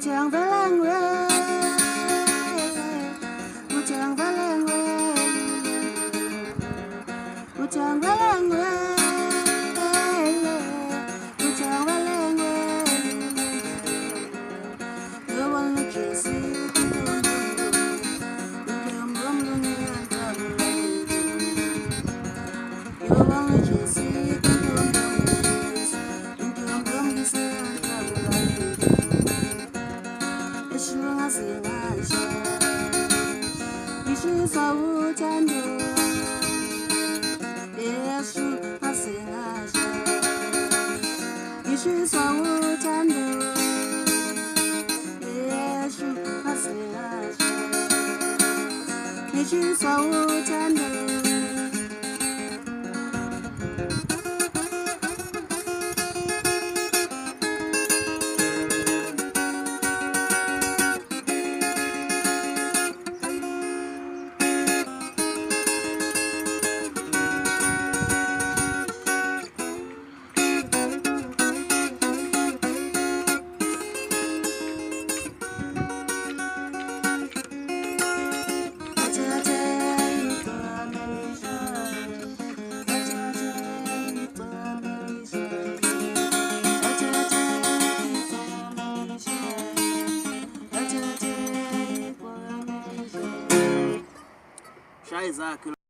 chẳng phải là người, một chẳng phải là người, một chẳng phải là người, một chẳng phải là người. Yêu anh là chuyện gì cũng không đúng, không đúng như anh ta muốn. Yêu anh là chuyện gì cũng không đúng, không đúng như anh ta muốn.也是我心爱上，你是造物战斗，也是我心爱上，你是造物战斗，也是我心爱上，你是造物战斗。Scheiße.